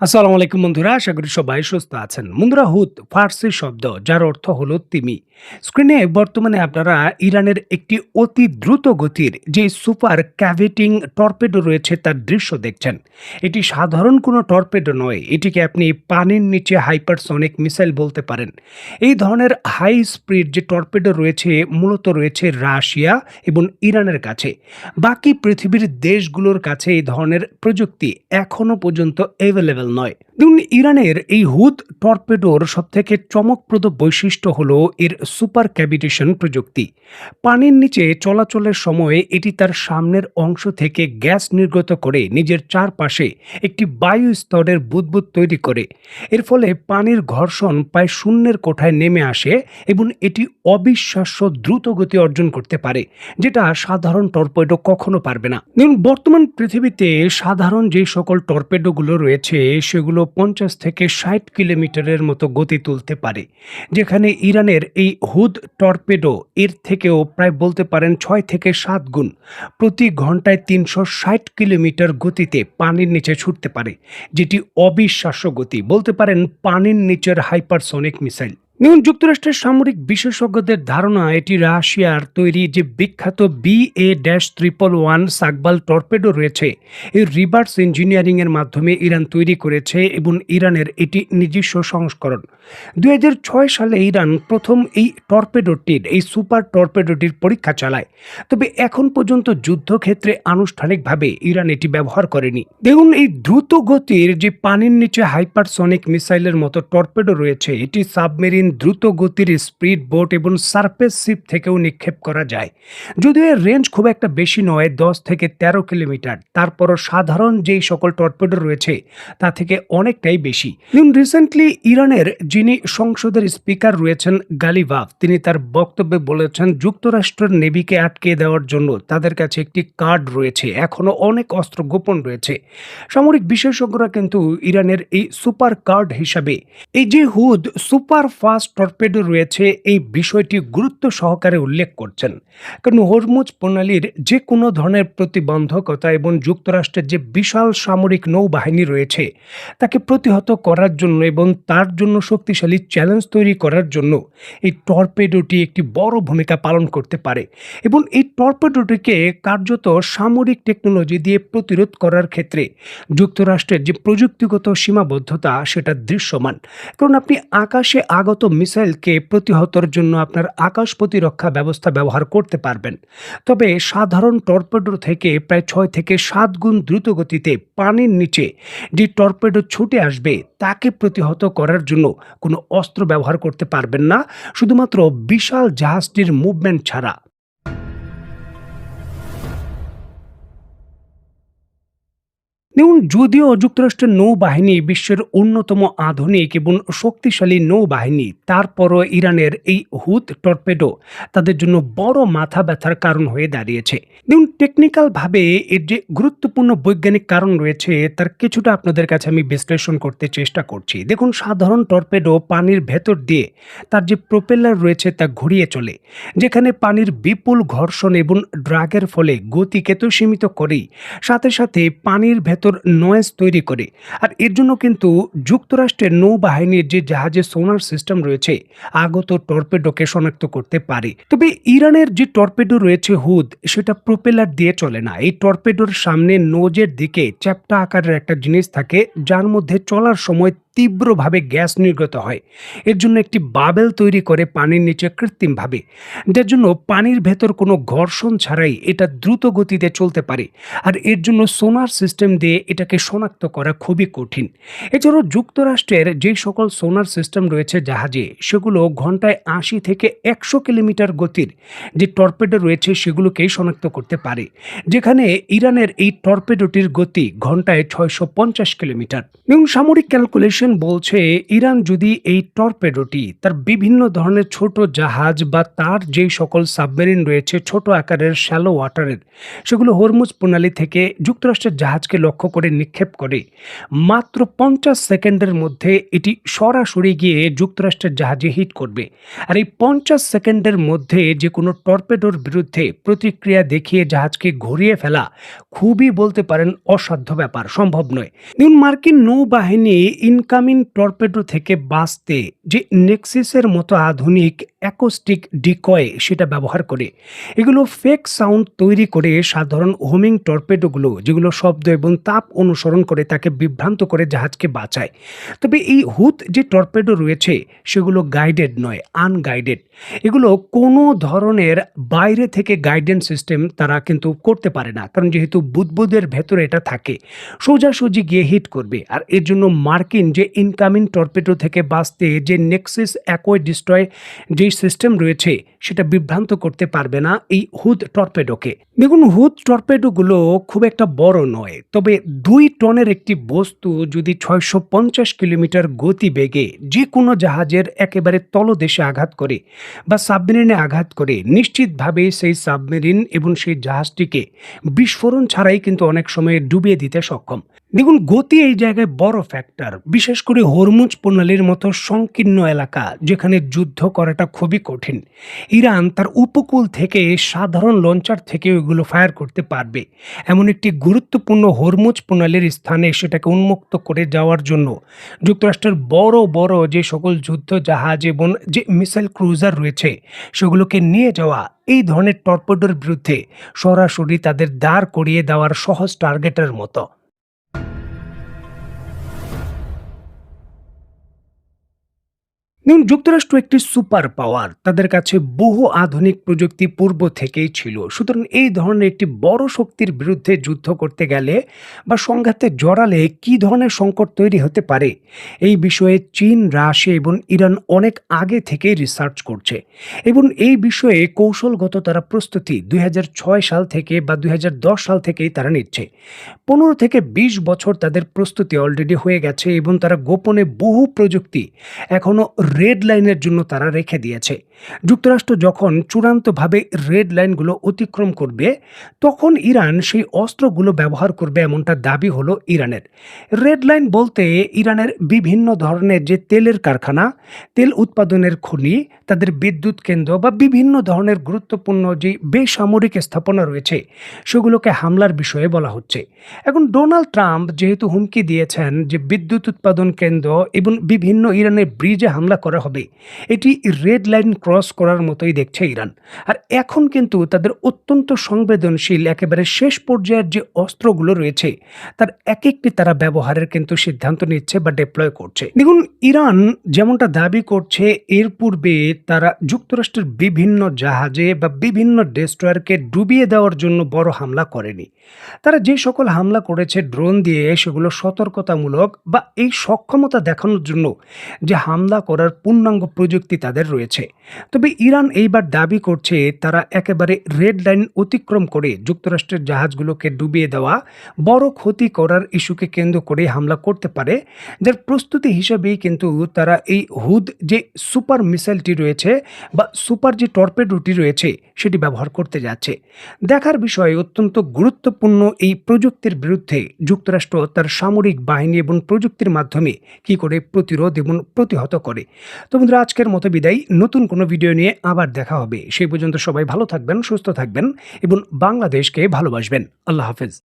আসসালামু আলাইকুম বন্ধুরা, আশা করি সবাই সুস্থ আছেন। বন্ধুরা, হুদ ফার্সি শব্দ যার অর্থ হলো তিমি। স্ক্রিনে বর্তমানে আপনারা ইরানের একটি অতি দ্রুত গতির যে সুপার ক্যাভেটিং টর্পেডো রয়েছে তার দৃশ্য দেখছেন। এটি সাধারণ কোনো টর্পেডো নয়, এটিকে আপনি পানির নিচে হাইপারসনিক মিসাইল বলতে পারেন। এই ধরনের হাই স্পিড যে টর্পেডো রয়েছে মূলত রয়েছে রাশিয়া এবং ইরানের কাছে। বাকি পৃথিবীর দেশগুলোর কাছে এই ধরনের প্রযুক্তি এখনো পর্যন্ত অ্যাভেলেবল নয়। দেখুন, ইরানের এই হুদ টর্পেডোর সবথেকে চমকপ্রদ বৈশিষ্ট্য হলো এর সুপার ক্যাভিটেশন প্রযুক্তি। পানির নিচে চলাচলের সময় এটি তার সামনের অংশ থেকে গ্যাস নির্গত করে নিজের চারপাশে একটি বায়ু স্তরের বুদবুদ তৈরি করে। এর ফলে পানির ঘর্ষণ প্রায় শূন্যের কোঠায় নেমে আসে এবং এটি অবিশ্বাস্য দ্রুত গতি অর্জন করতে পারে, যেটা সাধারণ টর্পেডো কখনো পারবে না। দেখুন, বর্তমান পৃথিবীতে সাধারণ যে সকল টর্পেডোগুলো রয়েছে সেগুলো 50 থেকে 60 কিলোমিটারের মতো গতি তুলতে পারে, যেখানে ইরানের এই হুদ টর্পেডো এর থেকেও প্রায় বলতে পারেন 6 থেকে 7 গুণ প্রতি ঘন্টায় 360 কিলোমিটার গতিতে পানির নিচে ছুটতে পারে, যেটি অবিশ্বাস্য গতি, বলতে পারেন পানির নিচের হাইপারসনিক মিসাইল। দেখুন, যুক্তরাষ্ট্রের সামরিক বিশেষজ্ঞদের ধারণা এটি রাশিয়ার তৈরি যে বিখ্যাত BA-111 সাকবাল টর্পেডো রয়েছে এই রিভার্স ইঞ্জিনিয়ারিং এর মাধ্যমে ইরান তৈরি করেছে এবং ইরানের এটি নিজস্ব সংস্করণ। 2006 সালে ইরান প্রথম এই সুপার টর্পেডোটির পরীক্ষা চালায়, তবে এখন পর্যন্ত যুদ্ধক্ষেত্রে আনুষ্ঠানিকভাবে ইরান এটি ব্যবহার করেনি। দেখুন, এই দ্রুত গতির যে পানির নিচে হাইপারসনিক মিসাইলের মতো টর্পেডো রয়েছে এটি সাবমেরিন দ্রুত গতির স্পিড বোট এবং সারফেস শিপ থেকেও নিক্ষেপ করা যায়। যদিও এর রেঞ্জ খুব একটা বেশি নয়, 10 থেকে 13 কিলোমিটার, তারপরও সাধারণ যেই সকল টর্পেডো রয়েছে তা থেকে অনেকটাই বেশি। রিসেন্টলি ইরানের যিনি সংসদের স্পিকার রয়েছেন গালিভাভ, তিনি তার বক্তব্যে বলেছেন যুক্তরাষ্ট্রের নেভিকে আটকে দেওয়ার জন্য তাদের কাছে একটি কার্ড রয়েছে, এখনো অনেক অস্ত্র গোপন রয়েছে। সামরিক বিশেষজ্ঞরা কিন্তু ইরানের এই সুপার কার্ড হিসাবে এই যে হুদ সুপার ফাস্ট টর্পেডো রয়েছে এই বিষয়টি গুরুত্ব সহকারে উল্লেখ করছেন। কারণ হরমুজ প্রণালীর যে কোনো ধরনের প্রতিবন্ধকতা এবং যুক্তরাষ্ট্রের যে বিশাল সামরিক নৌবাহিনী রয়েছে তাকে প্রতিহত করার জন্য এবং তার জন্য শক্তিশালী চ্যালেঞ্জ তৈরি করার জন্য এই টর্পেডোটি একটি বড় ভূমিকা পালন করতে পারে। এবং এই টর্পেডোটিকে কার্যত সামরিক টেকনোলজি দিয়ে প্রতিরোধ করার ক্ষেত্রে যুক্তরাষ্ট্রের যে প্রযুক্তিগত সীমাবদ্ধতা সেটা দৃশ্যমান। কারণ আপনি আকাশে আগত মিসাইলকে প্রতিহতর জন্য আপনার আকাশ প্রতিরক্ষা ব্যবস্থা ব্যবহার করতে পারবেন, তবে সাধারণ টর্পেডো থেকে প্রায় 6 থেকে 7 গুণ দ্রুত গতিতে পানির নিচে যে টর্পেডো ছুটে আসবে তাকে প্রতিহত করার জন্য কোনো অস্ত্র ব্যবহার করতে পারবেন না, শুধুমাত্র বিশাল জাহাজটির মুভমেন্ট ছাড়া। দেখুন, যদিও যুক্তরাষ্ট্রের নৌবাহিনী বিশ্বের অন্যতম আধুনিক এবং শক্তিশালী নৌবাহিনী, তারপরও ইরানের এই হুদ টর্পেডো তাদের জন্য বড় মাথা ব্যথার কারণ হয়ে দাঁড়িয়েছে। দেখুন, টেকনিক্যালভাবে এর যে গুরুত্বপূর্ণ বৈজ্ঞানিক কারণ রয়েছে তার কিছুটা আপনাদের কাছে আমি বিশ্লেষণ করতে চেষ্টা করছি। দেখুন, সাধারণ টর্পেডো পানির ভেতর দিয়ে তার যে প্রোপেলার রয়েছে তা ঘুরিয়ে চলে, যেখানে পানির বিপুল ঘর্ষণ এবং ড্রাগের ফলে গতিকে তো সীমিত করেই, সাথে সাথে পানির ভেতর নয়েজ তৈরি করে। আর এর জন্য কিন্তু যুক্তরাষ্ট্রের নৌবাহিনীর যে জাহাজের সোনার সিস্টেম রয়েছে আগত টর্পেডোকে শনাক্ত করতে পারে। তবে ইরানের যে টর্পেডো রয়েছে হুদ, সেটা প্রোপেলার দিয়ে চলে না। এই টর্পেডোর সামনে নোজের দিকে চ্যাপ্টা আকারের একটা জিনিস থাকে যার মধ্যে চলার সময় তীব্রভাবে গ্যাস নির্গত হয়। এর জন্য একটি বাবেল তৈরি করে পানির নিচে কৃত্রিমভাবে, যার জন্য পানির ভেতর কোনো ঘর্ষণ ছাড়াই এটা দ্রুত গতিতে চলতে পারে। আর এর জন্য সোনার সিস্টেম দিয়ে এটাকে শনাক্ত করা খুবই কঠিন। এছাড়াও যুক্তরাষ্ট্রের যে সকল সোনার সিস্টেম রয়েছে জাহাজে সেগুলো ঘন্টায় 80 থেকে 100 কিলোমিটার গতির যে টর্পেডো রয়েছে সেগুলোকেই শনাক্ত করতে পারে, যেখানে ইরানের এই টর্পেডোটির গতি ঘন্টায় 650 কিলোমিটার। এবং সামরিক ক্যালকুলেশন ইনফরমেশন বলছে ইরান যদি এই টর্পেডোটি তার বিভিন্ন ধরনের ছোট জাহাজ বা তার যেই সকল সাবমেরিন রয়েছে ছোট আকারের শ্যালো ওয়াটারের, সেগুলো হরমুজ প্রণালী থেকে যুক্তরাষ্ট্রের জাহাজকে লক্ষ্য করে নিক্ষেপ করে, মাত্র 50 সেকেন্ডের মধ্যে এটি সরাসরি গিয়ে যুক্তরাষ্ট্রের জাহাজে হিট করবে। আর এই 50 সেকেন্ডের মধ্যে যে কোনো টর্পেডোর বিরুদ্ধে প্রতিক্রিয়া দেখিয়ে জাহাজকে ঘুরিয়ে ফেলা খুবই বলতে পারেন অসাধ্য ব্যাপার, সম্ভব নয়। দেখুন, মার্কিন নৌবাহিনী ইনকামিং টর্পেডো থেকে বাঁচতে যে নেক্সিসের মতো আধুনিক অ্যাকোস্টিক ডিকয় সেটা ব্যবহার করে, এগুলো ফেক সাউন্ড তৈরি করে সাধারণ হোমিং টর্পেডোগুলো যেগুলো শব্দ এবং তাপ অনুসরণ করে তাকে বিভ্রান্ত করে জাহাজকে বাঁচায়। তবে এই হুথ যে টর্পেডো রয়েছে সেগুলো গাইডেড নয়, আনগাইডেড। এগুলো কোনো ধরনের বাইরে থেকে গাইডেন্স সিস্টেম তারা কিন্তু করতে পারে না, কারণ যেহেতু বুদবুদের ভেতরে এটা থাকে, সোজাসুজি গিয়ে হিট করবে। আর এর জন্য মার্কিন যে ইনকামিং টর্পেডো থেকে বাঁচতে যে নেক্সিস অ্যাকোয় ডিস্ট্রয় যেই সিস্টেম রয়েছে সেটা বিভ্রান্ত করতে পারবে না এই হুথ টর্পেডোকে। দেখুন, হুথ টর্পেডোগুলো খুব একটা বড় নয়, তবে 2 টনের একটি বস্তু যদি 650 কিলোমিটার গতি বেগে যে কোনো জাহাজের একেবারে তলদেশে আঘাত করে বা সাবমেরিনে আঘাত করে, নিশ্চিতভাবে সেই সাবমেরিন এবং সেই জাহাজটিকে বিস্ফোরণ ছাড়াই কিন্তু অনেক সময় ডুবিয়ে দিতে সক্ষম। দেখুন, গতি এই জায়গায় বড় ফ্যাক্টর, বিশেষ করে হরমুজ প্রণালীর মতো সংকীর্ণ এলাকা যেখানে যুদ্ধ করাটা খুবই কঠিন। ইরান তার উপকূল থেকে সাধারণ লঞ্চার থেকে ওইগুলো ফায়ার করতে পারবে। এমন একটি গুরুত্বপূর্ণ হরমুজ প্রণালীর স্থানে সেটাকে উন্মুক্ত করে যাওয়ার জন্য যুক্তরাষ্ট্রের বড় বড় যে সকল যুদ্ধ জাহাজ এবং যে মিসাইল ক্রুজার রয়েছে সেগুলোকে নিয়ে যাওয়া এই ধরনের টর্পেডোর বিরুদ্ধে সরাসরি তাদের দাঁড় করিয়ে দেওয়ার সহজ টার্গেটের মতো। দেখুন, যুক্তরাষ্ট্র একটি সুপার পাওয়ার, তাদের কাছে বহু আধুনিক প্রযুক্তি পূর্ব থেকেই ছিল। সুতরাং এই ধরনের একটি বড় শক্তির বিরুদ্ধে যুদ্ধ করতে গেলে বা সংঘাতে জড়ালে কি ধরনের সংকট তৈরি হতে পারে, এই বিষয়ে চীন, রাশিয়া এবং ইরান অনেক আগে থেকেই রিসার্চ করছে এবং এই বিষয়ে কৌশলগত তারা প্রস্তুতি 2006 সাল থেকে বা 2010 সাল থেকেই তারা নিচ্ছে। 15 থেকে 20 বছর তাদের প্রস্তুতি অলরেডি হয়ে গেছে এবং তারা গোপনে বহু প্রযুক্তি এখনো রেড লাইনের জন্য তারা রেখে দিয়েছে। যুক্তরাষ্ট্র যখন চূড়ান্তভাবে রেড লাইনগুলো অতিক্রম করবে, তখন ইরান সেই অস্ত্রগুলো ব্যবহার করবে, এমনটা দাবি হলো ইরানের। রেড লাইন বলতে ইরানের বিভিন্ন ধরনের যে তেলের কারখানা, তেল উৎপাদনের খনি, তাদের বিদ্যুৎ কেন্দ্র বা বিভিন্ন ধরনের গুরুত্বপূর্ণ যে বেসামরিক স্থাপনা রয়েছে সেগুলোকে হামলার বিষয়ে বলা হচ্ছে। এখন ডোনাল্ড ট্রাম্প যেহেতু হুমকি দিয়েছেন যে বিদ্যুৎ উৎপাদন কেন্দ্র এবং বিভিন্ন ইরানের ব্রিজে হামলা করা হবে, এটি রেড লাইন ক্রস করার মতোই দেখছে ইরান। আর এখন কিন্তু তাদের অত্যন্ত সংবেদনশীল একেবারে শেষ পর্যায়ের যে অস্ত্রগুলো রয়েছে তার এক একটি তারা ব্যবহারের কিন্তু সিদ্ধান্ত নিচ্ছে বা ডিপ্লয় করছে। দেখুন, ইরান যেমনটা দাবি করছে, এর পূর্বে তারা যুক্তরাষ্ট্রের বিভিন্ন জাহাজে বা বিভিন্ন ডেস্ট্রয়ারকে ডুবিয়ে দেওয়ার জন্য বড় হামলা করেনি। তারা যে সকল হামলা করেছে ড্রোন দিয়ে, সেগুলো সতর্কতামূলক বা এই সক্ষমতা দেখানোর জন্য যে হামলা করার পূর্ণাঙ্গ প্রযুক্তি তাদের রয়েছে। তবে ইরান এইবার দাবি করছে তারা একেবারে রেড লাইন অতিক্রম করে যুক্তরাষ্ট্রের জাহাজগুলোকে ডুবিয়ে দেওয়া, বড় ক্ষতি করার ইস্যুকে কেন্দ্র করে হামলা করতে পারে, যার প্রস্তুতি হিসেবেই কিন্তু তারা এই হুদ যে সুপার মিসাইলটি রয়েছে বা সুপার যে টর্পেডোটি রয়েছে সেটি ব্যবহার করতে যাচ্ছে। দেখার বিষয়, অত্যন্ত গুরুত্বপূর্ণ এই প্রযুক্তির বিরুদ্ধে যুক্তরাষ্ট্র তার সামরিক বাহিনী এবং প্রযুক্তির মাধ্যমে কি করে প্রতিরোধ এবং প্রতিহত করে। তো বন্ধুরা, আজকের মতো বিদায়। নতুন কোনো ভিডিও নিয়ে আবার দেখা হবে। সেই পর্যন্ত সবাই ভালো থাকবেন, সুস্থ থাকবেন এবং বাংলাদেশকে ভালোবাসবেন। আল্লাহ হাফেজ।